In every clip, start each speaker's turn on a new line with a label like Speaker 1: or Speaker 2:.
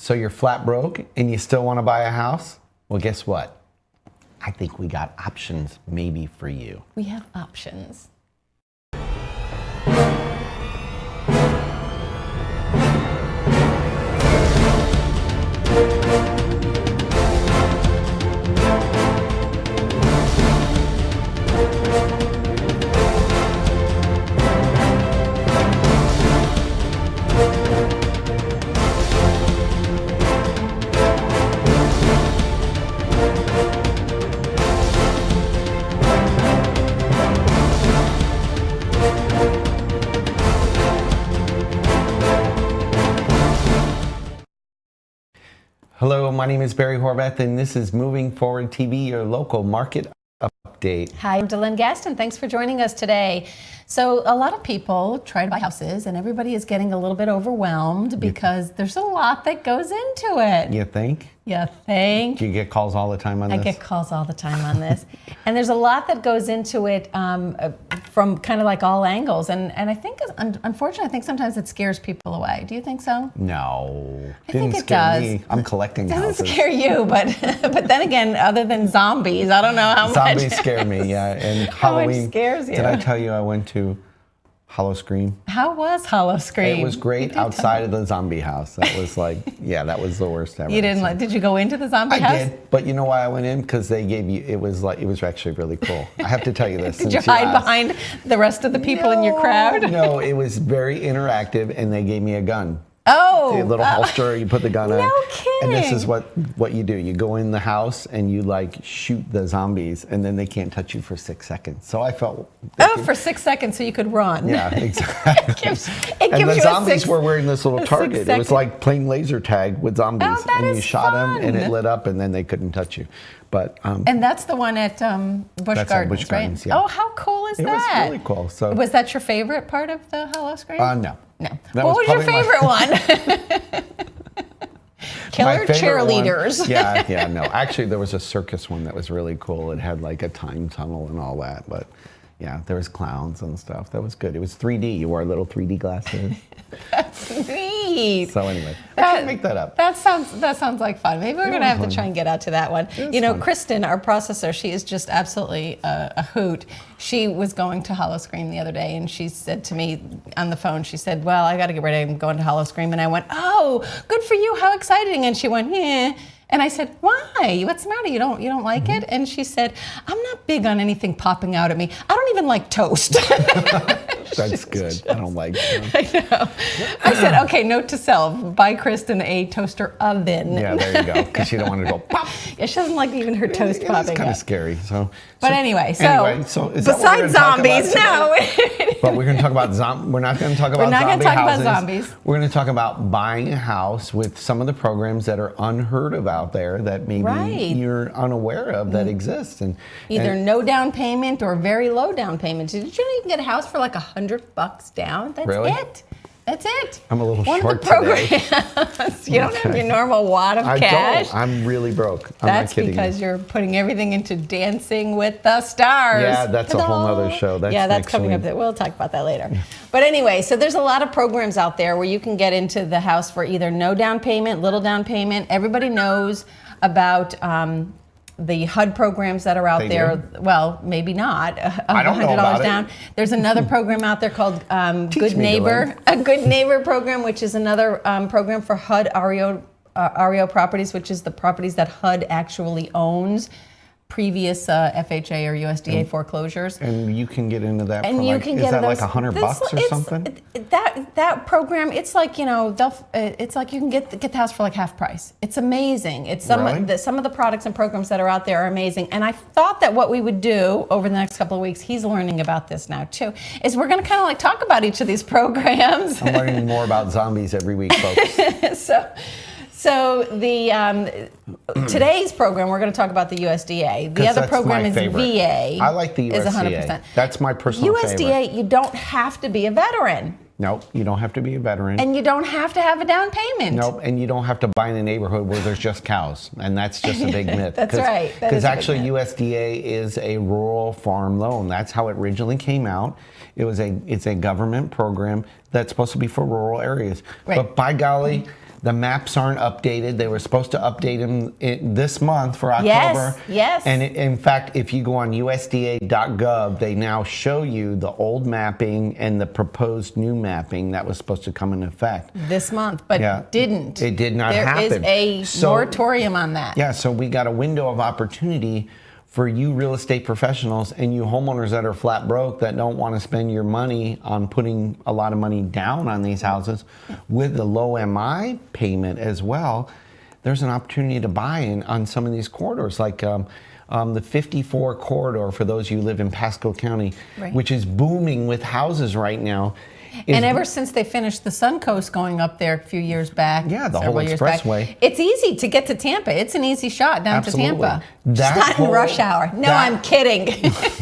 Speaker 1: So you're flat broke and you still want to buy a house? Well, guess what? I think we got options maybe for you.
Speaker 2: We have options.
Speaker 1: Hello, my name is Barry Horvath, and this is Moving Forward TV, your local market update.
Speaker 2: Hi, I'm DeLynn and thanks for joining us today. So a lot of people try to buy houses, and everybody is getting a little bit overwhelmed because there's a lot that goes into it.
Speaker 1: You think?
Speaker 2: You think?
Speaker 1: Do you get calls all the time on this?
Speaker 2: I get calls all the time on this. And there's a lot that goes into it from kind of like all angles. And I think, unfortunately, I think sometimes it scares people away. Do you think so?
Speaker 1: No.
Speaker 2: I think it
Speaker 1: scare
Speaker 2: does.
Speaker 1: me. I'm collecting houses.
Speaker 2: Doesn't scare you, but then again, other than zombies, I don't know how much.
Speaker 1: Zombies scare me, yeah. And Halloween.
Speaker 2: How much scares you?
Speaker 1: Did I tell you I went to Hollow Scream?
Speaker 2: How was Hollow Scream?
Speaker 1: It was great outside of the zombie house. That was like, yeah, that was the worst ever.
Speaker 2: You didn't like? Did you go into the zombie house?
Speaker 1: I did, but you know why I went in? Because they gave you. It was actually really cool. I have to tell you this.
Speaker 2: Did you hide behind the rest of the people in your crowd?
Speaker 1: No, it was very interactive, and they gave me a gun.
Speaker 2: Oh,
Speaker 1: a little holster. You put the gun on.
Speaker 2: No kidding.
Speaker 1: And this is what you do. You go in the house and you like shoot the zombies, and then they can't touch you for 6 seconds. So I felt.
Speaker 2: For 6 seconds, so you could run.
Speaker 1: Yeah, exactly.
Speaker 2: And
Speaker 1: the zombies were wearing this little target. It was like playing laser tag with zombies,
Speaker 2: oh, that
Speaker 1: and
Speaker 2: is
Speaker 1: you shot
Speaker 2: fun.
Speaker 1: them, and it lit up, and then they couldn't touch you. But
Speaker 2: and that's the one at Busch Gardens,
Speaker 1: Busch Gardens,
Speaker 2: right?
Speaker 1: yeah.
Speaker 2: Oh, how cool is that?
Speaker 1: It was really cool. So
Speaker 2: was that your favorite part of the Hollow Scream?
Speaker 1: No.
Speaker 2: No.
Speaker 1: That
Speaker 2: What was your favorite one? Killer cheerleaders.
Speaker 1: No. Actually, there was a circus one that was really cool. It had like a time tunnel and all that. But yeah, there was clowns and stuff. That was good. It was 3D. You wore little 3D glasses.
Speaker 2: That's neat.
Speaker 1: So anyway, I can't make that up.
Speaker 2: That sounds like fun. Maybe we're going to have to try and get out to that one. You know, fun. Kristen, our processor, she is just absolutely a hoot. She was going to Hollow Scream the other day, and she said to me on the phone, she said, well, I got to get ready. I'm going to Hollow Scream. And I went, oh, good for you. How exciting. And she went, yeah. And I said, why? What's the matter? You don't like it? And she said, I'm not big on anything popping out at me. I don't even like toast.
Speaker 1: That's good. I don't like toast.
Speaker 2: I know. I said, okay, note to self, buy Kristen a toaster oven.
Speaker 1: Yeah, there you go. Because you don't want to go pop.
Speaker 2: Yeah, she doesn't like even her toast popping.
Speaker 1: It's kind of scary.
Speaker 2: But anyway,
Speaker 1: is
Speaker 2: besides zombies, no.
Speaker 1: But we're going to talk about We're not going to talk about
Speaker 2: We're not going to talk
Speaker 1: houses.
Speaker 2: about zombies.
Speaker 1: We're going to talk about buying a house with some of the programs that are unheard of out there that maybe you're unaware of that exist. And
Speaker 2: either no down payment or very low down payment. Did you know you can get a house for like $100 down? That's
Speaker 1: really?
Speaker 2: it. That's it.
Speaker 1: I'm a little
Speaker 2: One
Speaker 1: short
Speaker 2: of the programs.
Speaker 1: today.
Speaker 2: You don't have your normal wad of cash.
Speaker 1: Don't. I'm really broke. I'm
Speaker 2: That's
Speaker 1: not kidding
Speaker 2: because you're putting everything into Dancing with the Stars.
Speaker 1: Yeah, that's a whole nother show. That's
Speaker 2: coming up. We'll talk about that later. But anyway, so there's a lot of programs out there where you can get into the house for either no down payment, little down payment. Everybody knows about the HUD programs that are out there.
Speaker 1: Do?
Speaker 2: Well, maybe not.
Speaker 1: $100
Speaker 2: down. There's another program out there called Good Neighbor, a Good Neighbor program, which is another program for HUD REO properties, which is the properties that HUD actually owns. Previous FHA or USDA foreclosures.
Speaker 1: And you can get into that
Speaker 2: and
Speaker 1: for
Speaker 2: you can
Speaker 1: is
Speaker 2: get
Speaker 1: that
Speaker 2: those,
Speaker 1: like $100 or something?
Speaker 2: That program, it's like, you know, it's like you can get the house for like half price. It's amazing. It's some of the products and programs that are out there are amazing. And I thought that what we would do over the nenext couple of weeks, he's learning about this now too, is we're going to kind of like talk about each of these programs.
Speaker 1: I'm learning more about zombies every week, folks.
Speaker 2: So the today's program, we're going to talk about the USDA. The other program is VA.
Speaker 1: I like the USDA.
Speaker 2: Is 100%.
Speaker 1: That's my personal favorite.
Speaker 2: USDA, you don't have to be a veteran.
Speaker 1: Nope, you don't have to be a veteran.
Speaker 2: And you don't have to have a down payment.
Speaker 1: Nope, and you don't have to buy in a neighborhood where there's just cows. And that's just a big myth.
Speaker 2: That's right.
Speaker 1: Because actually USDA is a rural farm loan. That's how it originally came out. It's a government program that's supposed to be for rural areas. Right. But by golly, The maps aren't updated. They were supposed to update them this month for October.
Speaker 2: Yes.
Speaker 1: And in fact, if you go on USDA.gov, they now show you the old mapping and the proposed new mapping that was supposed to come into effect
Speaker 2: This month, but didn't.
Speaker 1: It did not happen.
Speaker 2: There is a moratorium on that.
Speaker 1: Yeah, so we got a window of opportunity for you real estate professionals and you homeowners that are flat broke that don't want to spend your money on putting a lot of money down on these houses with the low MI payment as well. There's an opportunity to buy on some of these corridors, like the 54 corridor for those of you who live in Pasco County, which is booming with houses right now.
Speaker 2: And ever since they finished the Suncoast going up there a few years back,
Speaker 1: the whole expressway,
Speaker 2: it's easy to get to Tampa. It's an easy shot down to Tampa. It's
Speaker 1: That
Speaker 2: not in rush hour. No, I'm kidding.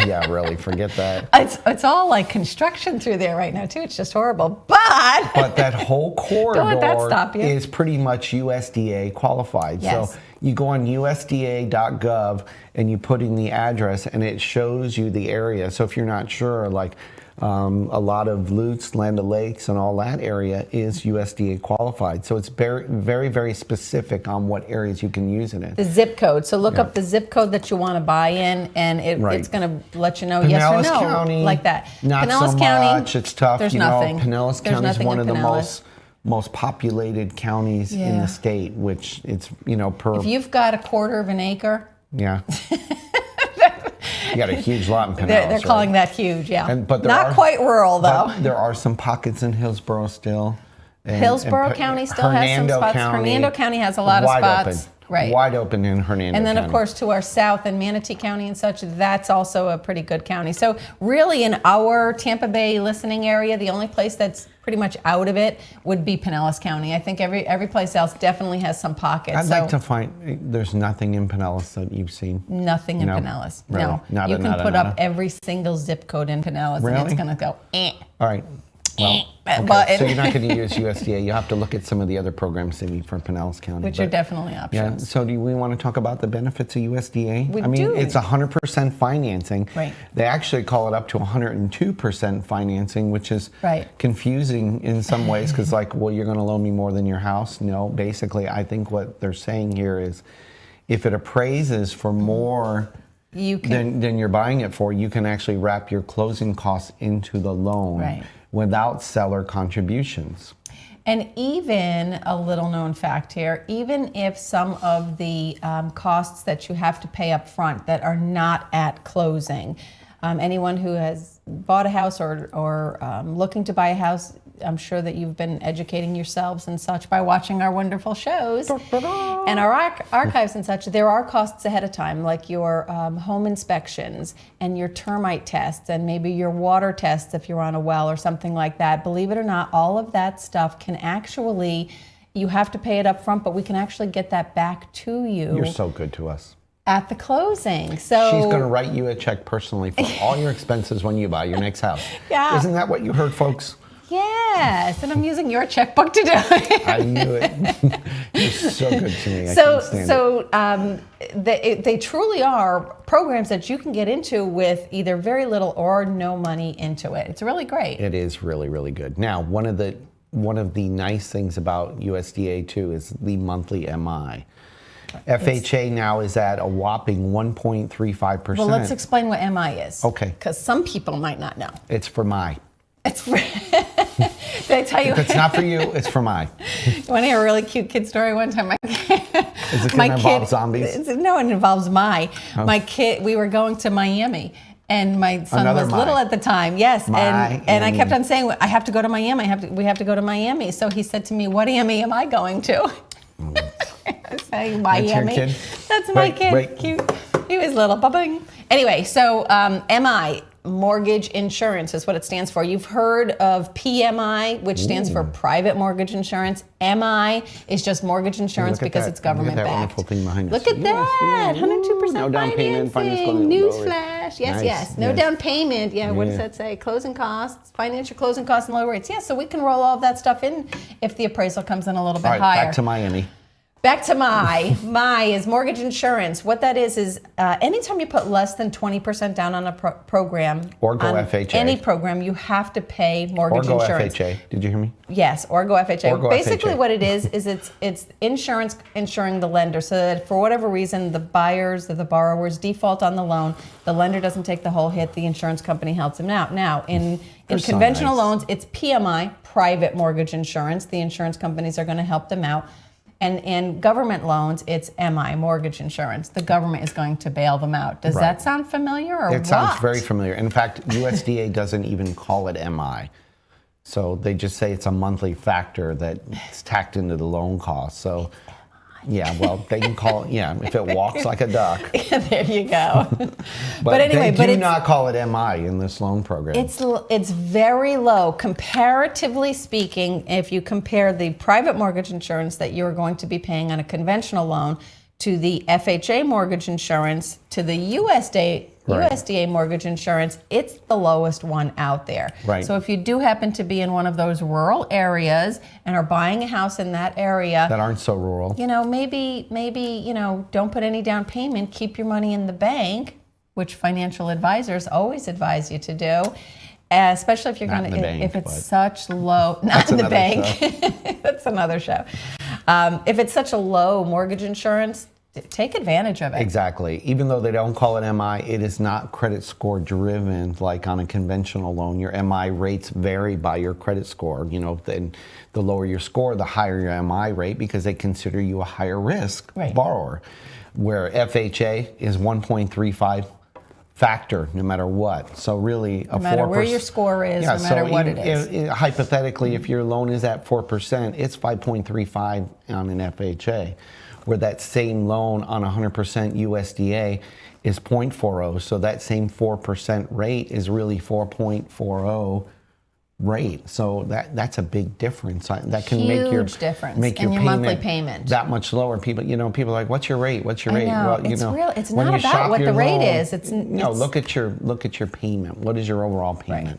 Speaker 1: Yeah, really, forget that.
Speaker 2: It's all like construction through there right now too. It's just horrible. But
Speaker 1: that whole corridor
Speaker 2: don't let that stop you.
Speaker 1: is pretty much USDA qualified.
Speaker 2: Yes.
Speaker 1: So you go on USDA.gov and you put in the address and it shows you the area. So if you're not sure, like a lot of Lutz, Land O'Lakes, and all that area is USDA qualified. So it's very, very, very specific on what areas you can use it in.
Speaker 2: The zip code. So look up the zip code that you want to buy in, and it's going to let you know
Speaker 1: Pinellas
Speaker 2: yes or no,
Speaker 1: County,
Speaker 2: like that.
Speaker 1: Not
Speaker 2: Pinellas
Speaker 1: so
Speaker 2: County,
Speaker 1: much. It's tough.
Speaker 2: There's
Speaker 1: you
Speaker 2: nothing.
Speaker 1: know, Pinellas
Speaker 2: There's
Speaker 1: County is
Speaker 2: nothing
Speaker 1: one
Speaker 2: in
Speaker 1: of the
Speaker 2: Pinellas.
Speaker 1: most populated counties in the state, which it's per.
Speaker 2: If you've got a quarter of an acre.
Speaker 1: Yeah. You got a huge lot in Pinellas.
Speaker 2: They're calling that huge, yeah.
Speaker 1: But
Speaker 2: not quite rural, though.
Speaker 1: But there are some pockets in Hillsborough still.
Speaker 2: Hillsborough County still has some spots. Hernando County has a lot of spots.
Speaker 1: Right. Wide open in Hernando
Speaker 2: And then,
Speaker 1: County.
Speaker 2: Of course, to our south in Manatee County and such, that's also a pretty good county. So really, in our Tampa Bay listening area, the only place that's pretty much out of it would be Pinellas County. I think every place else definitely has some pockets.
Speaker 1: I'd like to find, there's nothing in Pinellas that you've seen?
Speaker 2: Nothing in Pinellas.
Speaker 1: Really?
Speaker 2: No.
Speaker 1: Nada,
Speaker 2: you can
Speaker 1: nada,
Speaker 2: put
Speaker 1: nada.
Speaker 2: up every single zip code in Pinellas,
Speaker 1: Really?
Speaker 2: and it's going to go, eh.
Speaker 1: All right. Well, okay. So you're not going to use USDA. You have to look at some of the other programs they need for Pinellas County.
Speaker 2: Which are definitely options.
Speaker 1: Yeah. So do we want to talk about the benefits of USDA?
Speaker 2: We do.
Speaker 1: It's 100% financing.
Speaker 2: Right.
Speaker 1: They actually call it up to 102% financing, which is confusing in some ways because, like, well, you're going to loan me more than your house. No, basically, I think what they're saying here is if it appraises for more than you're buying it for, you can actually wrap your closing costs into the loan without seller contributions.
Speaker 2: And even a little known fact here, even if some of the costs that you have to pay up front that are not at closing, anyone who has bought a house or looking to buy a house, I'm sure that you've been educating yourselves and such by watching our wonderful shows and our archives and such. There are costs ahead of time, like your home inspections and your termite tests and maybe your water tests if you're on a well or something like that. Believe it or not, all of that stuff can actually, you have to pay it up front, but we can actually get that back to you.
Speaker 1: You're so good to us.
Speaker 2: At the closing. So
Speaker 1: she's going to write you a check personally for all your expenses when you buy your next house.
Speaker 2: Yeah.
Speaker 1: Isn't that what you heard, folks?
Speaker 2: Yes, and I'm using your checkbook to do it.
Speaker 1: I knew it. You're so good to me. I can't stand it.
Speaker 2: They truly are programs that you can get into with either very little or no money into it. It's really great.
Speaker 1: It is really, really good. Now, one of the nice things about USDA too is the monthly MI. FHA now is at a whopping 1.35%.
Speaker 2: Well, let's explain what MI is.
Speaker 1: Okay.
Speaker 2: Because some people might not know.
Speaker 1: It's for my.
Speaker 2: It's for. Did I tell you?
Speaker 1: If it's not for you, it's for my.
Speaker 2: You want to hear a really cute kid story? One time,
Speaker 1: Is it going to involve zombies?
Speaker 2: No, it involves my kid. We were going to Miami. And my son was little at the time, yes. And I kept on saying, I have to go to Miami. We have to go to Miami. So he said to me, what Miami am I going to? I was saying, Miami.
Speaker 1: That's your kid?
Speaker 2: That's my kid. Cute. He was little. Ba-bing. Anyway, so MI, mortgage insurance is what it stands for. You've heard of PMI, which stands for private mortgage insurance. MI is just mortgage insurance because it's government backed.
Speaker 1: Look at that wonderful thing behind us.
Speaker 2: Look at that, 102%
Speaker 1: no down payment,
Speaker 2: financing. Newsflash, yes. No down payment. Yeah, what does that say? Closing costs, financial closing costs and low rates. Yeah, so we can roll all of that stuff in if the appraisal comes in a little bit higher.
Speaker 1: Back to Miami.
Speaker 2: Back to my is mortgage insurance. What that is anytime you put less than 20% down on a program,
Speaker 1: or go
Speaker 2: on
Speaker 1: FHA.
Speaker 2: Any program, you have to pay mortgage
Speaker 1: or go
Speaker 2: insurance.
Speaker 1: FHA. Did you hear me?
Speaker 2: Yes, or go FHA.
Speaker 1: Or go
Speaker 2: Basically,
Speaker 1: FHA.
Speaker 2: what it is it's insurance insuring the lender, so that for whatever reason the buyers or the borrowers default on the loan, the lender doesn't take the whole hit. The insurance company helps them out. Now, in conventional loans, it's PMI, private mortgage insurance. The insurance companies are going to help them out. And in government loans, it's MI, mortgage insurance. The government is going to bail them out. Does that sound familiar or what?
Speaker 1: It sounds very familiar. In fact, USDA doesn't even call it MI. So they just say it's a monthly factor that's tacked into the loan cost. So, yeah, well, they can call it, if it walks like a duck.
Speaker 2: There you go.
Speaker 1: but anyway, they do not call it MI in this loan program.
Speaker 2: It's very low. Comparatively speaking, if you compare the private mortgage insurance that you're going to be paying on a conventional loan to the FHA mortgage insurance to the USDA mortgage insurance, it's the lowest one out there.
Speaker 1: Right.
Speaker 2: So if you do happen to be in one of those rural areas and are buying a house in that area
Speaker 1: that aren't so rural,
Speaker 2: maybe don't put any down payment, keep your money in the bank, which financial advisors always advise you to do. Especially if you're going to, if it's such low, not in the bank. That's another show. If it's such a low mortgage insurance, take advantage of it.
Speaker 1: Exactly. Even though they don't call it MI, it is not credit score driven like on a conventional loan. Your MI rates vary by your credit score. Then the lower your score, the higher your MI rate because they consider you a higher risk borrower. Where FHA is 1.35 factor no matter what. So really
Speaker 2: no matter where your score is, no matter what it is.
Speaker 1: Hypothetically, if your loan is at 4%, it's 5.35 on an FHA. Where that same loan on 100% USDA is 0.40. So that same 4% rate is really 4.40 rate. So that's a big difference. That can make your
Speaker 2: difference
Speaker 1: make your
Speaker 2: in your
Speaker 1: payment
Speaker 2: monthly payment
Speaker 1: that much lower. People are like, "What's your rate? What's your rate?"
Speaker 2: Well, it's real. It's not about what the rate is.
Speaker 1: Look at your payment. What is your overall payment? Right.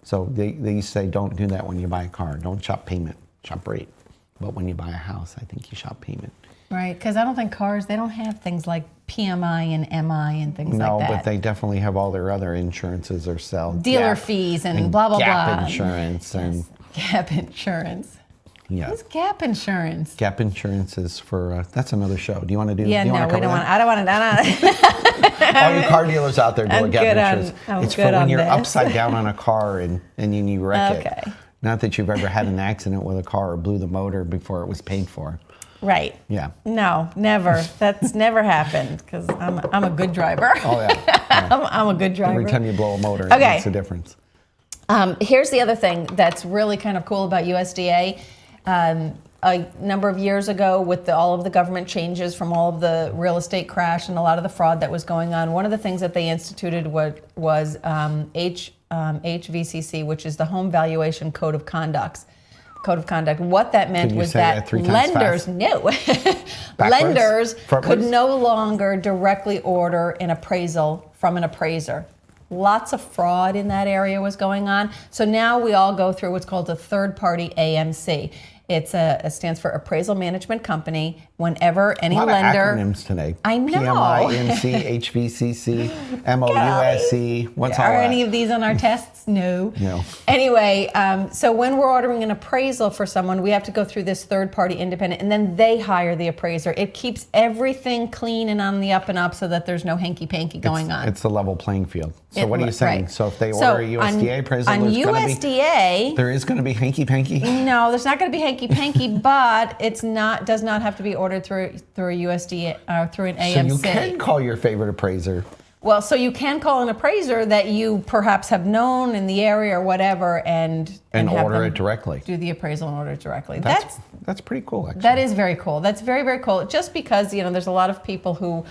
Speaker 1: So they say don't do that when you buy a car. Don't shop payment, shop rate. But when you buy a house, I think you shop payment.
Speaker 2: Right, because I don't think cars, they don't have things like PMI and MI and things like that.
Speaker 1: No, but they definitely have all their other insurances or sell.
Speaker 2: Dealer fees and blah, blah,
Speaker 1: Gap
Speaker 2: blah.
Speaker 1: Insurance. And
Speaker 2: Gap Insurance.
Speaker 1: Yeah.
Speaker 2: What's Gap Insurance?
Speaker 1: Gap Insurance is for, that's another show. Do you want to do
Speaker 2: Yeah,
Speaker 1: do you
Speaker 2: no, we don't want to. I don't want to.
Speaker 1: All you car dealers out there doing Gap Insurance. It's for when you're
Speaker 2: this.
Speaker 1: upside down on a car and then you wreck it. Not that you've ever had an accident with a car or blew the motor before it was paid for.
Speaker 2: Right.
Speaker 1: Yeah.
Speaker 2: No, never. That's never happened because I'm a good driver.
Speaker 1: Oh, yeah.
Speaker 2: I'm a good driver.
Speaker 1: Every time you blow a motor, it makes a difference.
Speaker 2: Here's the other thing that's really kind of cool about USDA. A number of years ago, with all of the government changes from all of the real estate crash and a lot of the fraud that was going on, one of the things that they instituted was HVCC, which is the Home Valuation Code of Conduct. What that meant was that lenders could no longer directly order an appraisal from an appraiser. Lots of fraud in that area was going on. So now we all go through what's called a third-party AMC. It stands for Appraisal Management Company. Whenever any lender,
Speaker 1: of acronyms today.
Speaker 2: I know.
Speaker 1: PMI, MC, HVCC, MOUSE. What's all that?
Speaker 2: Are any of these on our tests? No.
Speaker 1: No.
Speaker 2: Anyway, so when we're ordering an appraisal for someone, we have to go through this third-party independent, and then they hire the appraiser. It keeps everything clean and on the up and up, so that there's no hanky-panky going on.
Speaker 1: It's the level playing field. So what are you saying?
Speaker 2: Right.
Speaker 1: So if they order a USDA appraisal, there is going to be hanky-panky?
Speaker 2: No, there's not going to be hanky-panky, but does not have to be ordered through a USDA or through an AMC.
Speaker 1: So you can call your favorite appraiser.
Speaker 2: Well, so you can call an appraiser that you perhaps have known in the area or whatever, and
Speaker 1: order it directly.
Speaker 2: Do the appraisal and order it directly.
Speaker 1: That's pretty cool, actually.
Speaker 2: That is very cool. That's very, very cool. Just because there's a lot of people who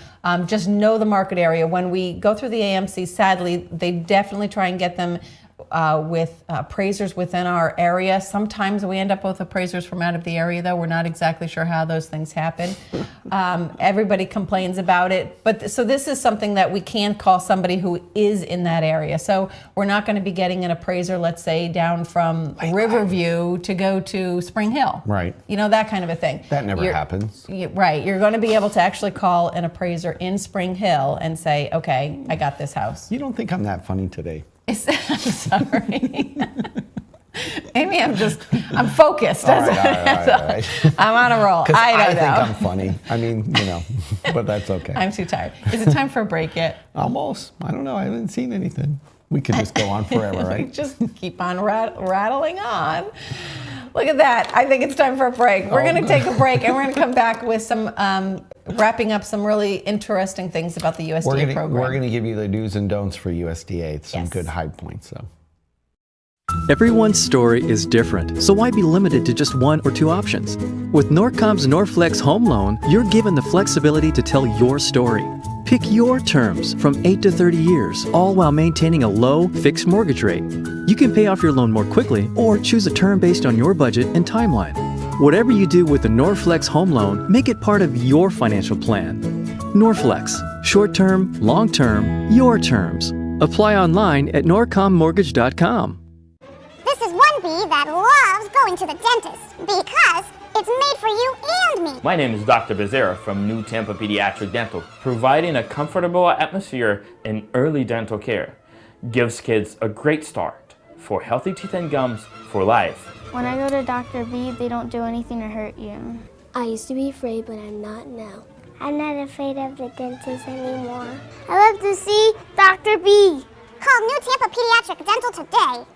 Speaker 2: just know the market area. When we go through the AMC, sadly, they definitely try and get them with appraisers within our area. Sometimes we end up with appraisers from out of the area, though. We're not exactly sure how those things happen. Everybody complains about it. But so this is something that we can call somebody who is in that area. So we're not going to be getting an appraiser, let's say, down from Riverview to go to Spring Hill.
Speaker 1: Right.
Speaker 2: You know, that kind of a thing.
Speaker 1: That never happens.
Speaker 2: Right. You're going to be able to actually call an appraiser in Spring Hill and say, okay, I got this house.
Speaker 1: You don't think I'm that funny today?
Speaker 2: I'm sorry. Maybe I'm focused.
Speaker 1: All right.
Speaker 2: I'm on a roll. I don't know.
Speaker 1: I think I'm funny. I mean, but that's okay.
Speaker 2: I'm too tired. Is it time for a break yet?
Speaker 1: Almost. I don't know. I haven't seen anything. We could just go on forever, right?
Speaker 2: Just keep on rattling on. Look at that. I think it's time for a break. We're going to take a break, and we're going to come back with some wrapping up some really interesting things about the USDA program.
Speaker 1: We're going to give you the do's and don'ts for USDA. Some good high points, though.
Speaker 3: Everyone's story is different, so why be limited to just one or two options? With Norcom's Norflex Home Loan, you're given the flexibility to tell your story. Pick your terms from 8 to 30 years, all while maintaining a low, fixed mortgage rate. You can pay off your loan more quickly or choose a term based on your budget and timeline. Whatever you do with the Norflex Home Loan, make it part of your financial plan. Norflex, short-term, long-term, your terms. Apply online at norcommortgage.com.
Speaker 4: This is one bee that loves going to the dentist because it's made for you and me.
Speaker 5: My name is Dr. Becerra from New Tampa Pediatric Dental, providing a comfortable atmosphere in early dental care. Gives kids a great start for healthy teeth and gums for life.
Speaker 6: When I go to Dr. B, they don't do anything to hurt you.
Speaker 7: I used to be afraid, but I'm not now. I'm not afraid of the dentist anymore. I love to see Dr. B.
Speaker 4: Call New Tampa Pediatric Dental today.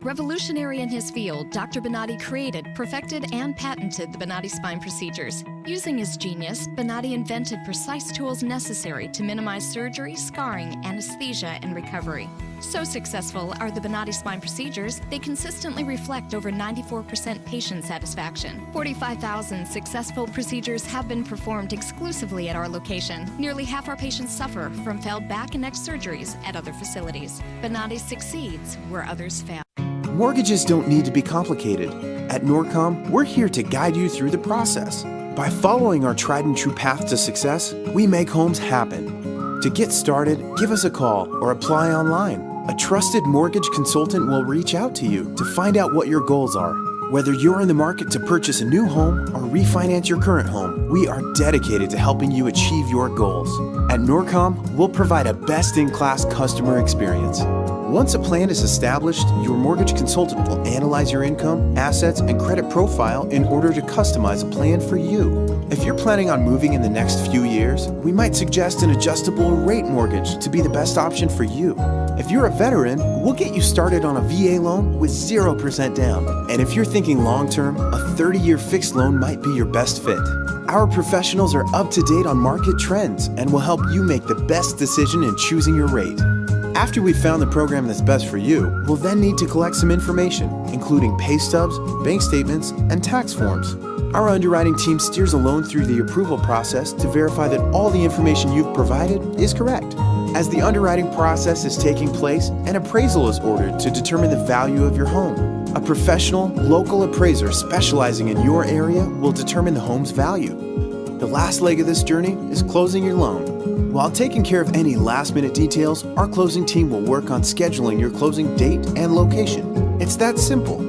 Speaker 8: Revolutionary in his field, Dr. Bonatti created, perfected, and patented the Bonatti spine procedures. Using his genius, Bonatti invented precise tools necessary to minimize surgery, scarring, anesthesia, and recovery. So successful are the Bonatti spine procedures, they consistently reflect over 94% patient satisfaction. 45,000 successful procedures have been performed exclusively at our location. Nearly half our patients suffer from failed back and neck surgeries at other facilities. Bonatti succeeds where others fail.
Speaker 9: Mortgages don't need to be complicated. At Norcom, we're here to guide you through the process. By following our tried and true path to success, we make homes happen. To get started, give us a call or apply online. A trusted mortgage consultant will reach out to you to find out what your goals are. Whether you're in the market to purchase a new home or refinance your current home, we are dedicated to helping you achieve your goals. At Norcom, we'll provide a best-in-class customer experience. Once a plan is established, your mortgage consultant will analyze your income, assets, and credit profile in order to customize a plan for you. If you're planning on moving in the next few years, we might suggest an adjustable rate mortgage to be the best option for you. If you're a veteran, we'll get you started on a VA loan with 0% down. And if you're thinking long-term, a 30-year fixed loan might be your best fit. Our professionals are up to date on market trends and will help you make the best decision in choosing your rate. After we've found the program that's best for you, we'll then need to collect some information, including pay stubs, bank statements, and tax forms. Our underwriting team steers a loan through the approval process to verify that all the information you've provided is correct. As the underwriting process is taking place, an appraisal is ordered to determine the value of your home. A professional, local appraiser specializing in your area will determine the home's value. The last leg of this journey is closing your loan. While taking care of any last-minute details, our closing team will work on scheduling your closing date and location. It's that simple.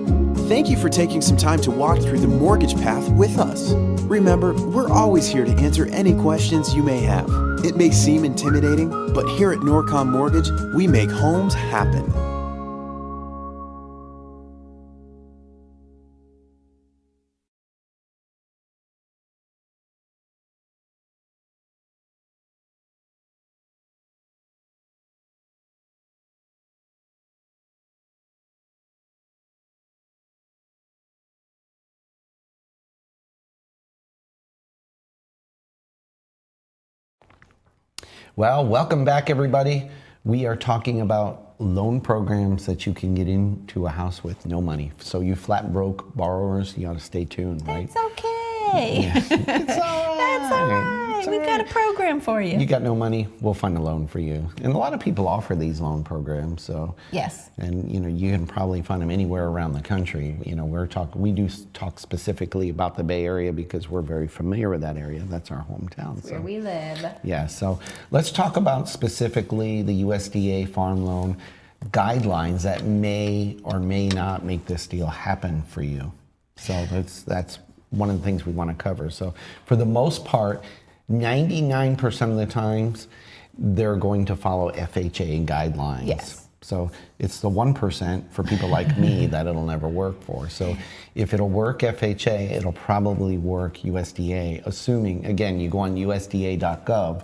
Speaker 9: Thank you for taking some time to walk through the mortgage path with us. Remember, we're always here to answer any questions you may have. It may seem intimidating, but here at Norcom Mortgage, we make homes happen.
Speaker 1: Well, welcome back, everybody. We are talking about loan programs that you can get into a house with no money. So you flat broke borrowers, you ought to stay tuned, right?
Speaker 2: It's okay.
Speaker 1: Yeah. It's all right.
Speaker 2: That's all right. Hey, we've got a program for you.
Speaker 1: You got no money, we'll find a loan for you. And a lot of people offer these loan programs, so.
Speaker 2: Yes.
Speaker 1: And you can probably find them anywhere around the country. We do talk specifically about the Bay Area because we're very familiar with that area. That's our hometown.
Speaker 2: Where we live.
Speaker 1: Yeah, so let's talk about specifically the USDA farm loan guidelines that may or may not make this deal happen for you. So that's one of the things we want to cover. So for the most part, 99% of the times, they're going to follow FHA guidelines.
Speaker 2: Yes.
Speaker 1: So it's the 1% for people like me that it'll never work for. So if it'll work FHA, it'll probably work USDA, assuming, again, you go on USDA.gov,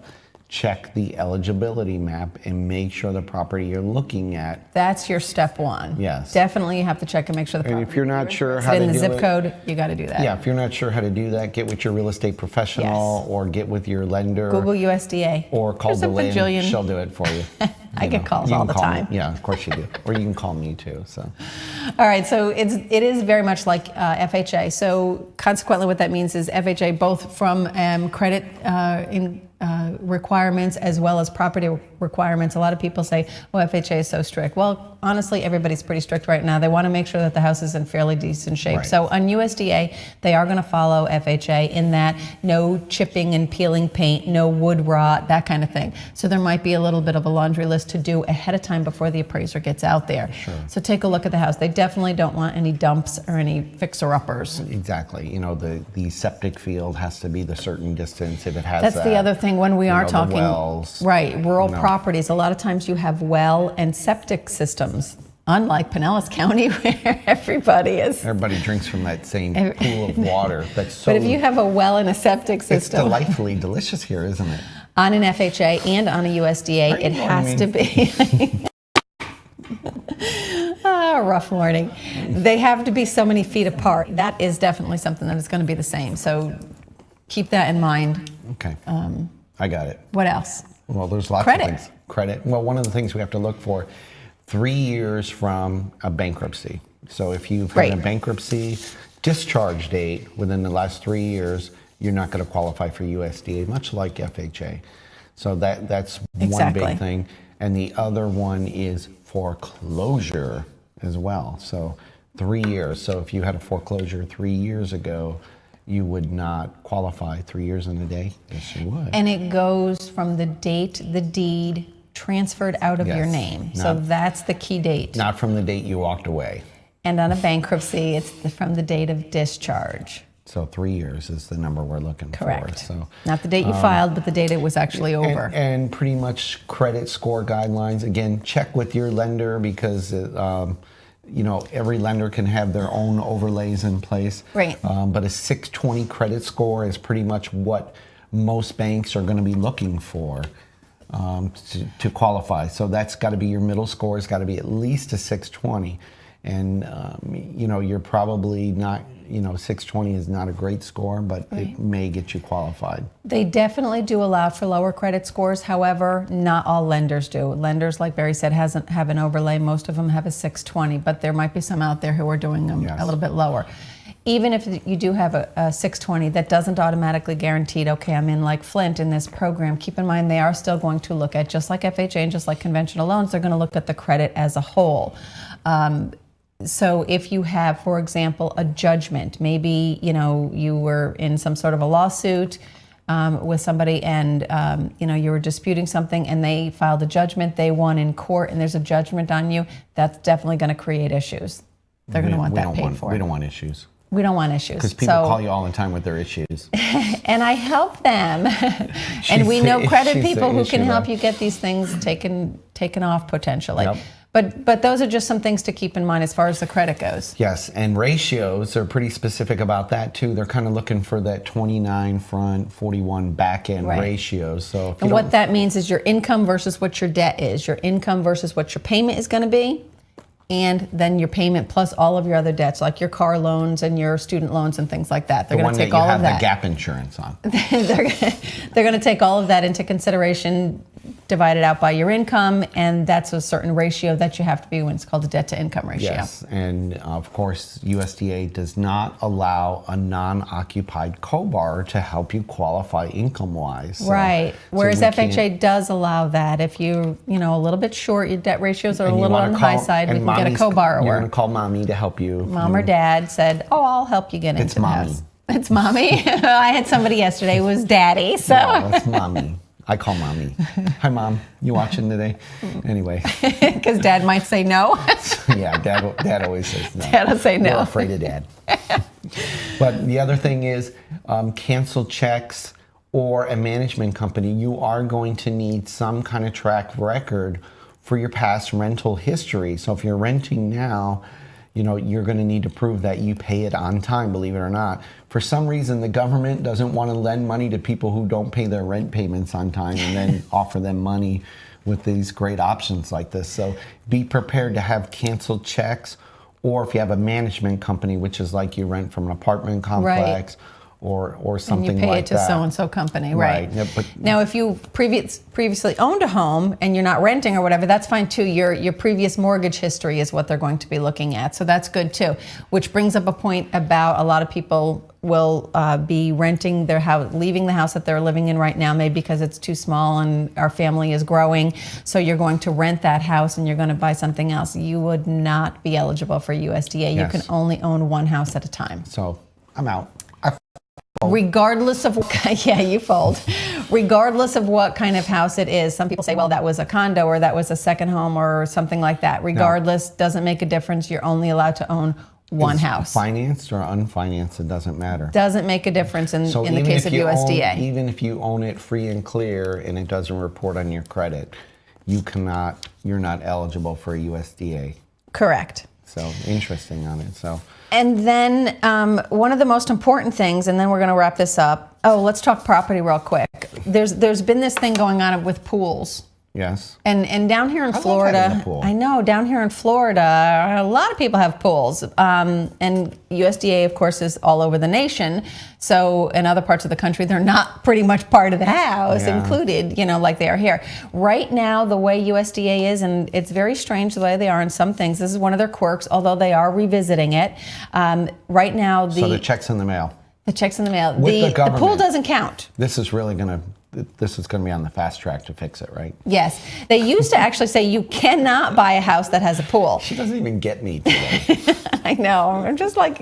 Speaker 1: check the eligibility map and make sure the property you're looking at.
Speaker 2: That's your step one.
Speaker 1: Yes.
Speaker 2: Definitely you have to check and make sure the property.
Speaker 1: And if you're not sure how to do it.
Speaker 2: in the zip code, you got to do that.
Speaker 1: Yeah, if you're not sure how to do that, get with your real estate professional or get with your lender.
Speaker 2: Google USDA.
Speaker 1: Or call DeLynn, she'll do it for you.
Speaker 2: I get calls all the time.
Speaker 1: Yeah, of course you do. Or you can call me too. So.
Speaker 2: All right, so it is very much like FHA. So consequently, what that means is FHA both from credit requirements as well as property requirements. A lot of people say, "Oh, FHA is so strict." Well, honestly, everybody's pretty strict right now. They want to make sure that the house is in fairly decent shape.
Speaker 1: Right.
Speaker 2: So on USDA, they are going to follow FHA in that no chipping and peeling paint, no wood rot, that kind of thing. So there might be a little bit of a laundry list to do ahead of time before the appraiser gets out there.
Speaker 1: Sure.
Speaker 2: So take a look at the house. They definitely don't want any dumps or any fixer-uppers.
Speaker 1: Exactly. The septic field has to be the certain distance if it has
Speaker 2: That's the other thing when we are talking,
Speaker 1: the wells,
Speaker 2: right, rural properties, a lot of times you have well and septic systems, unlike Pinellas County where
Speaker 1: everybody drinks from that same pool of water. That's so.
Speaker 2: But if you have a well and a septic system.
Speaker 1: It's delightfully delicious here, isn't it?
Speaker 2: On an FHA and on a USDA, it has to be. Rough morning. They have to be so many feet apart. That is definitely something that is going to be the same. So keep that in mind.
Speaker 1: Okay. I got it.
Speaker 2: What else?
Speaker 1: Well, there's lots
Speaker 2: Credit.
Speaker 1: of things. Credit. Well, one of the things we have to look for, 3 years from a bankruptcy. So if you've had a bankruptcy discharge date within the last 3 years, you're not going to qualify for USDA, much like FHA. So that's one big thing. And the other one is foreclosure as well. So 3 years. So if you had a foreclosure 3 years ago, you would not qualify 3 years in a day. Yes, you would.
Speaker 2: And it goes from the date the deed transferred out of your name. So that's the key date.
Speaker 1: Not from the date you walked away.
Speaker 2: And on a bankruptcy, it's from the date of discharge.
Speaker 1: So 3 years is the number we're looking
Speaker 2: Correct.
Speaker 1: for. So
Speaker 2: not the date you filed, but the date it was actually over.
Speaker 1: And pretty much credit score guidelines. Again, check with your lender because every lender can have their own overlays in place.
Speaker 2: Right.
Speaker 1: But a 620 credit score is pretty much what most banks are going to be looking for to qualify. So that's got to be your middle score. It's got to be at least a 620. And, you're probably not, 620 is not a great score, but it may get you qualified.
Speaker 2: They definitely do allow for lower credit scores. However, not all lenders do. Lenders, like Barry said, have an overlay. Most of them have a 620, but there might be some out there who are doing them a little bit lower. Even if you do have a 620, that doesn't automatically guarantee, okay, I'm in like Flint in this program. Keep in mind, they are still going to look at, just like FHA and just like conventional loans, they're going to look at the credit as a whole. So if you have, for example, a judgment, maybe, you were in some sort of a lawsuit with somebody and, you were disputing something and they filed a judgment, they won in court and there's a judgment on you, that's definitely going to create issues. They're going to want that paid for.
Speaker 1: We don't want issues.
Speaker 2: We don't want issues.
Speaker 1: Because people call you all the time with their issues.
Speaker 2: And I help them. And we know credit people who can help you get these things taken off potentially.
Speaker 1: Yep.
Speaker 2: But those are just some things to keep in mind as far as the credit goes.
Speaker 1: Yes, and ratios are pretty specific about that too. They're kind of looking for that 29 front, 41 back end ratio. So
Speaker 2: and what that means is your income versus what your debt is, your income versus what your payment is going to be, and then your payment plus all of your other debts, like your car loans and your student loans and things like that. They're going to take all of that.
Speaker 1: The gap insurance on.
Speaker 2: They're going to take all of that into consideration divided out by your income, and that's a certain ratio that you have to be when it's called a debt to income ratio.
Speaker 1: Yes, and of course, USDA does not allow a non-occupied co-borrower to help you qualify income-wise.
Speaker 2: Right. Whereas
Speaker 1: we
Speaker 2: FHA
Speaker 1: can't-
Speaker 2: does allow that. If you're, a little bit short, your debt ratios are a
Speaker 1: and you
Speaker 2: little
Speaker 1: wanna
Speaker 2: on the high
Speaker 1: call-
Speaker 2: side, we
Speaker 1: and
Speaker 2: can get a
Speaker 1: mommy's- You're
Speaker 2: co-borrower.
Speaker 1: going to call mommy to help you.
Speaker 2: Mom or dad said, "Oh, I'll help you get into the
Speaker 1: mommy.
Speaker 2: house." It's mommy. I had somebody yesterday who was daddy, so.
Speaker 1: No, it's mommy. I call mommy. Hi, Mom. You watching today? Anyway.
Speaker 2: Because dad might say no.
Speaker 1: Yeah, dad always says no.
Speaker 2: Dad will say no.
Speaker 1: We're afraid of dad. But the other thing is canceled checks or a management company. You are going to need some kind of track record for your past rental history. So if you're renting now, you're going to need to prove that you pay it on time, believe it or not. For some reason, the government doesn't want to lend money to people who don't pay their rent payments on time and then offer them money with these great options like this. So be prepared to have canceled checks, or if you have a management company, which is like you rent from an apartment complex, or something
Speaker 2: and you pay
Speaker 1: like
Speaker 2: it to
Speaker 1: that.
Speaker 2: so-and-so company, right?
Speaker 1: Yeah, but
Speaker 2: now, if you previously owned a home and you're not renting or whatever, that's fine too. Your previous mortgage history is what they're going to be looking at, so that's good too. Which brings up a point about a lot of people will be renting their house, leaving the house that they're living in right now, maybe because it's too small and our family is growing. So you're going to rent that house and you're going to buy something else. You would not be eligible for USDA.
Speaker 1: Yes.
Speaker 2: You can only own one house at a time.
Speaker 1: so I'm out.
Speaker 2: Regardless of, yeah, you fold. Regardless of what kind of house it is. Some people say, well, that was a condo or that was a second home or something like that. Regardless, doesn't make a difference. You're only allowed to own one house.
Speaker 1: Financed or unfinanced, it doesn't matter.
Speaker 2: Doesn't make a difference in the
Speaker 1: even
Speaker 2: case
Speaker 1: if
Speaker 2: of
Speaker 1: you
Speaker 2: USDA.
Speaker 1: Even if you own it free and clear and it doesn't report on your credit, you're not eligible for a USDA.
Speaker 2: Correct.
Speaker 1: So interesting on it. So.
Speaker 2: And then one of the most important things, and then we're going to wrap this up. Oh, let's talk property real quick. There's been this thing going on with pools.
Speaker 1: Yes.
Speaker 2: And down here in
Speaker 1: love
Speaker 2: Florida,
Speaker 1: having a pool.
Speaker 2: I know down here in Florida, a lot of people have pools. And USDA, of course, is all over the nation. So in other parts of the country, they're not pretty much part of the house included, like they are here. Right now, the way USDA is, and it's very strange the way they are in some things. This is one of their quirks, although they are revisiting it. Right now,
Speaker 1: So the checks in the mail.
Speaker 2: The checks in the mail.
Speaker 1: With the
Speaker 2: The
Speaker 1: government.
Speaker 2: pool doesn't count.
Speaker 1: This is going to be on the fast track to fix it, right?
Speaker 2: Yes. They used to actually say you cannot buy a house that has a pool.
Speaker 1: She doesn't even get me today.
Speaker 2: I know. I'm just like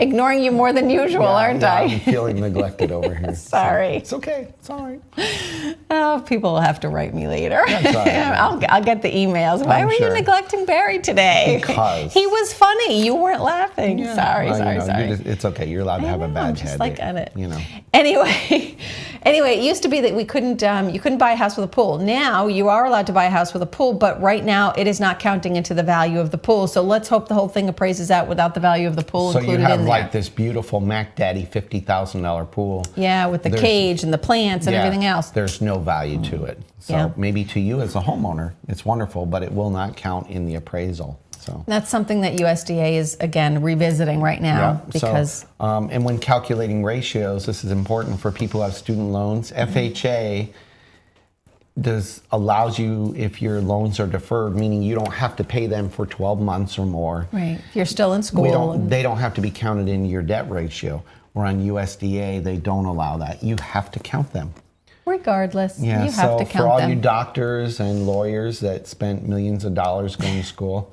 Speaker 2: ignoring you more than usual, aren't I?
Speaker 1: I'm feeling neglected over here.
Speaker 2: Sorry.
Speaker 1: So it's okay. It's all right.
Speaker 2: Oh, people will have to write me later.
Speaker 1: That's all right.
Speaker 2: I'll get the emails. Why
Speaker 1: I'm
Speaker 2: were
Speaker 1: sure.
Speaker 2: you neglecting Barry today?
Speaker 1: Because.
Speaker 2: He was funny. You weren't laughing.
Speaker 1: Yeah.
Speaker 2: Sorry,
Speaker 1: Well,
Speaker 2: sorry.
Speaker 1: It's okay. You're allowed to have a bad
Speaker 2: I'm just
Speaker 1: head.
Speaker 2: like on it. Anyway, it used to be that we couldn't. You couldn't buy a house with a pool. Now you are allowed to buy a house with a pool, but right now it is not counting into the value of the pool. So let's hope the whole thing appraises out without the value of the pool
Speaker 1: So you
Speaker 2: included
Speaker 1: have
Speaker 2: in
Speaker 1: like
Speaker 2: there.
Speaker 1: this beautiful Mac Daddy $50,000 pool.
Speaker 2: Yeah, with the cage and the plants and everything else.
Speaker 1: There's no value to it. So maybe to you as a homeowner, it's wonderful, but it will not count in the appraisal. So
Speaker 2: That's something that USDA is, again, revisiting right now because...
Speaker 1: and when calculating ratios, this is important for people who have student loans. FHA allows you, if your loans are deferred, meaning you don't have to pay them for 12 months or more.
Speaker 2: Right. If you're still in school.
Speaker 1: They don't have to be counted in your debt ratio. Where on USDA, they don't allow that. You have to count them.
Speaker 2: Regardless,
Speaker 1: Yeah,
Speaker 2: you have to count
Speaker 1: for all
Speaker 2: them.
Speaker 1: you doctors and lawyers that spent millions of dollars going to school,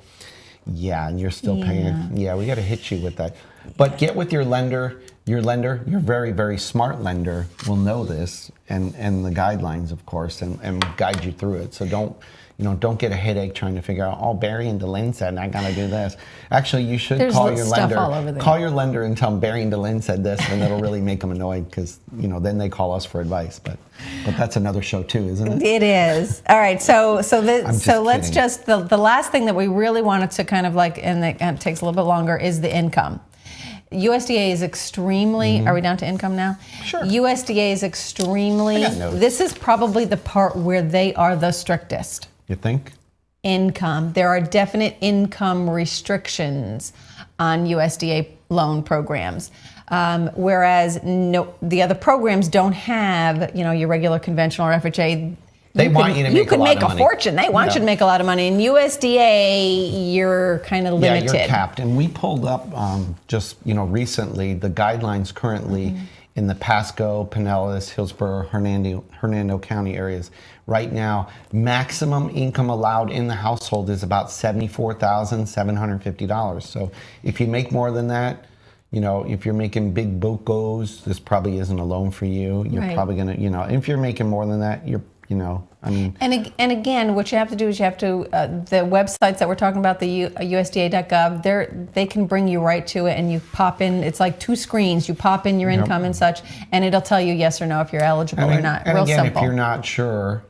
Speaker 1: and you're still paying. Yeah, we got to hit you with that. But get with your lender. Your very, very smart lender will know this and the guidelines, of course, and guide you through it. So don't get a headache trying to figure out, oh, Barry and DeLynn said I got to do this. Actually, you should call your
Speaker 2: stuff
Speaker 1: lender.
Speaker 2: all over there.
Speaker 1: Call your lender and tell them Barry and DeLynn said this, and it'll really make them annoyed because then they call us for advice. But that's another show too, isn't it?
Speaker 2: It is. All right. So let's
Speaker 1: kidding.
Speaker 2: just the last thing that we really wanted to kind of like, and it takes a little bit longer, is the income. USDA is extremely, are we down to income now?
Speaker 1: Sure.
Speaker 2: USDA is extremely,
Speaker 1: I got notes.
Speaker 2: this is probably the part where they are the strictest.
Speaker 1: You think?
Speaker 2: Income. There are definite income restrictions on USDA loan programs. Whereas the other programs don't have, your regular conventional or FHA.
Speaker 1: They want you to make a lot of money.
Speaker 2: You could make a fortune. They want you to make a lot of money. In USDA, you're kind of limited.
Speaker 1: Yeah, you're capped. And we pulled up just recently the guidelines currently in the Pasco, Pinellas, Hillsborough, Hernando County areas. Right now, maximum income allowed in the household is about $74,750. So if you make more than that, if you're making big bocos, this probably isn't a loan for you. You're probably going to, if you're making more than that, And
Speaker 2: again, what you have to do is you have to, the websites that we're talking about, the USDA.gov, they can bring you right to it, and you pop in, it's like 2 screens. You pop in your income and such, and it'll tell you yes or no if you're eligible or not.
Speaker 1: And
Speaker 2: Real
Speaker 1: again,
Speaker 2: simple.
Speaker 1: if you're not sure,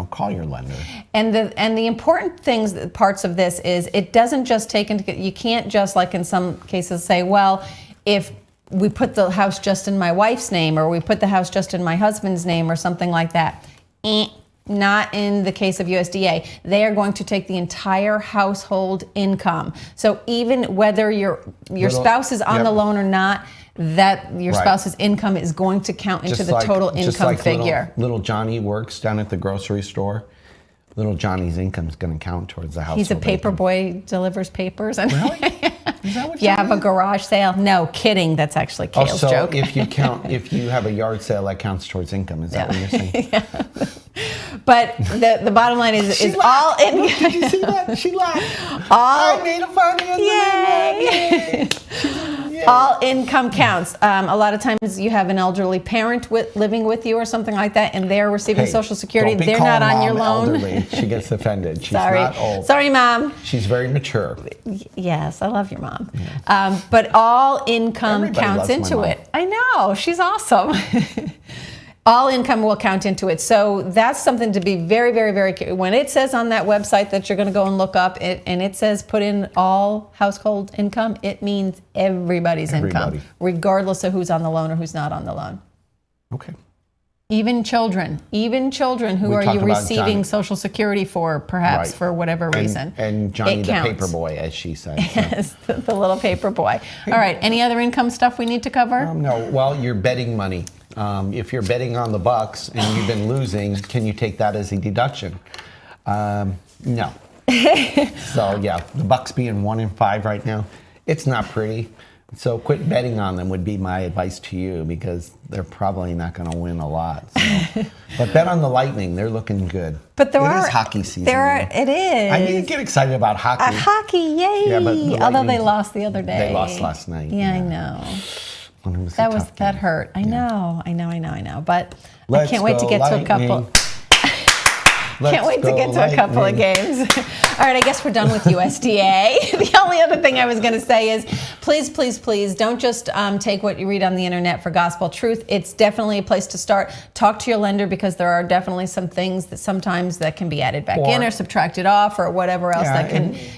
Speaker 1: call your lender.
Speaker 2: And the important parts of this is it doesn't just take into, you can't just like in some cases say, well, if we put the house just in my wife's name or we put the house just in my husband's name or something like that. Not in the case of USDA. They are going to take the entire household income. So even whether your spouse is on the loan or not, that your spouse's income is going to count into the total income figure.
Speaker 1: Little Johnny works down at the grocery store. Little Johnny's income is going to count towards the household.
Speaker 2: He's a paper boy, delivers papers. And
Speaker 1: really? Is that what
Speaker 2: you have a garage sale? No, kidding. That's actually Kale's joke.
Speaker 1: if you have a yard sale, that counts towards income. Is that what you're saying?
Speaker 2: Yeah. But the bottom line is all in.
Speaker 1: Did you see that? She laughed. I made a funny. Yay!
Speaker 2: All income counts. A lot of times you have an elderly parent living with you or something like that, and they're receiving Social Security. They're not on your loan.
Speaker 1: Elderly. She gets offended. She's not old.
Speaker 2: Sorry, Mom.
Speaker 1: She's very mature.
Speaker 2: Yes, I love your mom. Yeah. But all income counts into it. I know. She's awesome. All income will count into it. So that's something to be very, very, very careful. When it says on that website that you're going to go and look up, and it says put in all household income, it means everybody's income, regardless of who's on the loan or who's not on the loan.
Speaker 1: Okay.
Speaker 2: Even children who are you receiving Social Security for, perhaps for whatever reason.
Speaker 1: And Johnny the paper boy, as she said. So.
Speaker 2: Yes, the little paper boy. All right, any other income stuff we need to cover?
Speaker 1: No, well, your betting money. If you're betting on the Bucks and you've been losing, can you take that as a deduction? No. So yeah, the Bucks being 1-5 right now, it's not pretty. So quit betting on them would be my advice to you, because they're probably not going to win a lot. So. But bet on the Lightning; they're looking good.
Speaker 2: But it
Speaker 1: is hockey season.
Speaker 2: It is.
Speaker 1: I mean, you get excited about hockey.
Speaker 2: Hockey, yay!
Speaker 1: Yeah, but
Speaker 2: although they lost the other day.
Speaker 1: They lost last night.
Speaker 2: Yeah, I know.
Speaker 1: That
Speaker 2: hurt. I know. But I can't wait to get to a couple. Can't wait to get to a couple of games. All right, I guess we're done with USDA. The only other thing I was going to say is, please, please, please don't just take what you read on the internet for gospel truth. It's definitely a place to start. Talk to your lender, because there are definitely some things that sometimes that can be added back in or subtracted off or whatever else that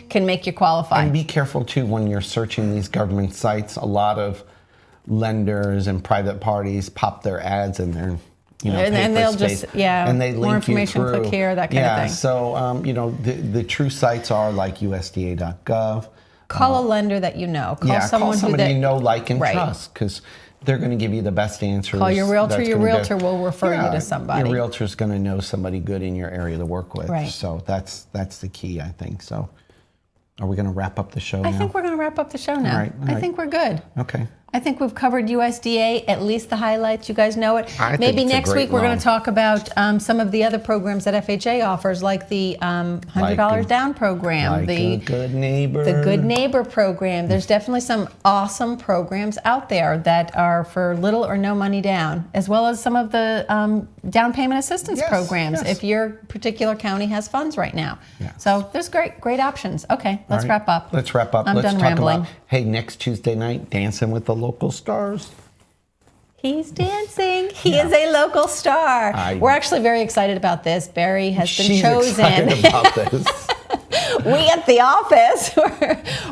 Speaker 2: can make you qualify.
Speaker 1: And be careful too when you're searching these government sites. A lot of lenders and private parties pop their ads in there.
Speaker 2: And they'll
Speaker 1: space,
Speaker 2: just, and they link more information,
Speaker 1: you through.
Speaker 2: Click here, that kind of thing.
Speaker 1: So, the true sites are like USDA.gov.
Speaker 2: Call a lender that you know. Call
Speaker 1: somebody you know, like, and trust, because they're going to give you the best answers.
Speaker 2: Call your realtor. Your realtor will refer you to somebody.
Speaker 1: Your realtor's going to know somebody good in your area to work with.
Speaker 2: Right.
Speaker 1: So that's the key, I think. So are we going to wrap up the show now?
Speaker 2: I think we're going to wrap up the show now.
Speaker 1: All right.
Speaker 2: I think we're good.
Speaker 1: Okay.
Speaker 2: I think we've covered USDA, at least the highlights. You guys know it. Maybe next week we're going to talk about some of the other programs that FHA offers, like the $100 down program,
Speaker 1: the Good Neighbor.
Speaker 2: The Good Neighbor program. There's definitely some awesome programs out there that are for little or no money down, as well as some of the down payment assistance programs if your particular county has funds right now.
Speaker 1: Yes.
Speaker 2: So there's great options. Okay, let's wrap up.
Speaker 1: Let's wrap up.
Speaker 2: I'm
Speaker 1: Let's
Speaker 2: done
Speaker 1: talk
Speaker 2: rambling.
Speaker 1: about, hey, next Tuesday night, Dancing with the Local Stars.
Speaker 2: He's dancing. He is a local star. We're actually very excited about this. Barry has been chosen.
Speaker 1: Excited about this.
Speaker 2: We at the office,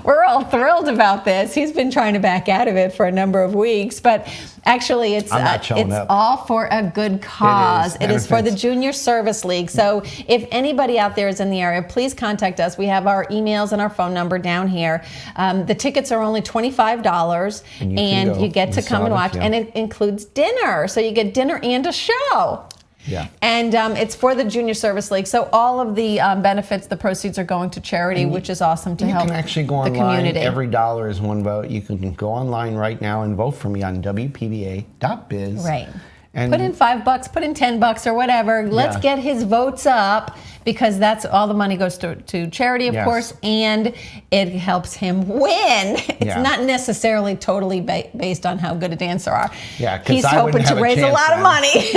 Speaker 2: we're all thrilled about this. He's been trying to back out of it for a number of weeks, but actually it's all for a good cause. It is for the Junior Service League. So if anybody out there is in the area, please contact us. We have our emails and our phone number down here. The tickets are only $25, and you get to come and watch, and it includes dinner. So you get dinner and a show.
Speaker 1: Yeah.
Speaker 2: And it's for the Junior Service League. So all of the benefits, the proceeds are going to charity, which is awesome to help
Speaker 1: You can actually go
Speaker 2: the
Speaker 1: online.
Speaker 2: community.
Speaker 1: Every dollar is one vote. You can go online right now and vote for me on WPBA.biz.
Speaker 2: Right.
Speaker 1: And
Speaker 2: put in $5, put in $10 or whatever. Let's get his votes up, because that's all the money goes to charity, of course, and it helps him win. It's not necessarily totally based on how good a dancer are.
Speaker 1: Yeah,
Speaker 2: he's hoping to raise a lot of money.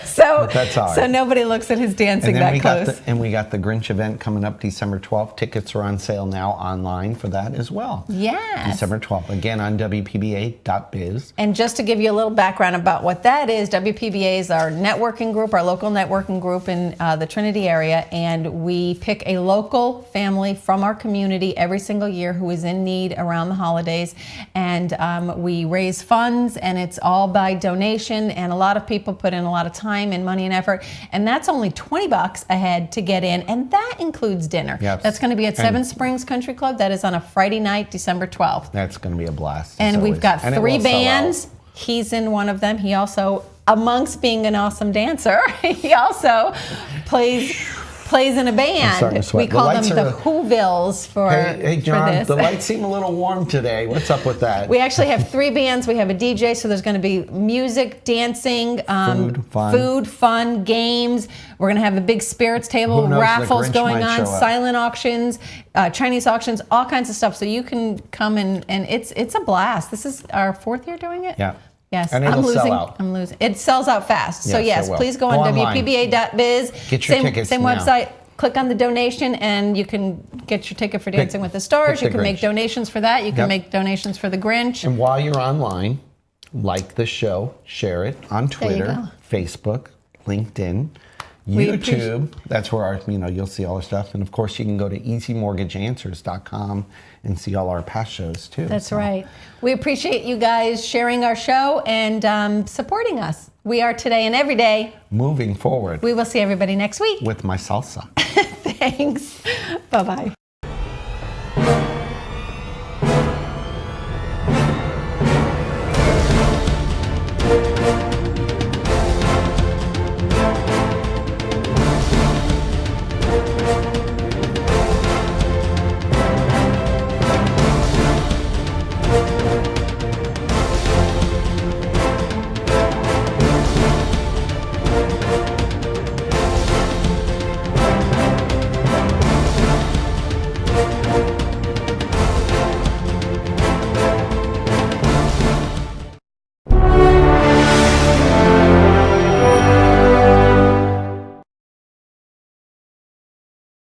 Speaker 2: So nobody looks at his dancing that close.
Speaker 1: And we got the Grinch event coming up December 12th. Tickets are on sale now online for that as well.
Speaker 2: Yes.
Speaker 1: December 12th, again on WPBA.biz.
Speaker 2: And just to give you a little background about what that is, WPBA is our networking group, our local networking group in the Trinity area, and we pick a local family from our community every single year who is in need around the holidays, and we raise funds, and it's all by donation, and a lot of people put in a lot of time and money and effort, and that's only $20 a head to get in, and that includes dinner.
Speaker 1: Yep.
Speaker 2: That's going to be at Seven Springs Country Club. That is on a Friday night, December 12th.
Speaker 1: That's going to be a blast.
Speaker 2: And we've got 3 bands. He's in one of them. He also, amongst being an awesome dancer, he also plays in a band. We call them the Whovilles for
Speaker 1: Hey, John,
Speaker 2: for this.
Speaker 1: the lights seem a little warm today. What's up with that?
Speaker 2: We actually have 3 bands. We have a DJ, so there's going to be music, dancing, food, fun, games. We're going to have a big spirits table, raffles going on, silent auctions, Chinese auctions, all kinds of stuff. So you can come and it's a blast. This is our 4th year doing it.
Speaker 1: Yeah.
Speaker 2: Yes,
Speaker 1: and it'll sell out.
Speaker 2: I'm losing. It sells out fast. So yes, please go on
Speaker 1: online.
Speaker 2: WPBA.biz.
Speaker 1: Get your tickets
Speaker 2: Same
Speaker 1: now.
Speaker 2: website. Click on the donation, and you can get your ticket for Dancing with the Stars. You can make donations for that. You can make donations for the Grinch.
Speaker 1: And while you're online, like the show, share it on Twitter, Facebook, LinkedIn, YouTube. That's where you'll see all our stuff. And of course, you can go to easymortgageanswers.com and see all our past shows too.
Speaker 2: That's right. We appreciate you guys sharing our show and supporting us. We are today and every day
Speaker 1: moving forward.
Speaker 2: We will see everybody next week
Speaker 1: with my salsa.
Speaker 2: Thanks. Bye-bye.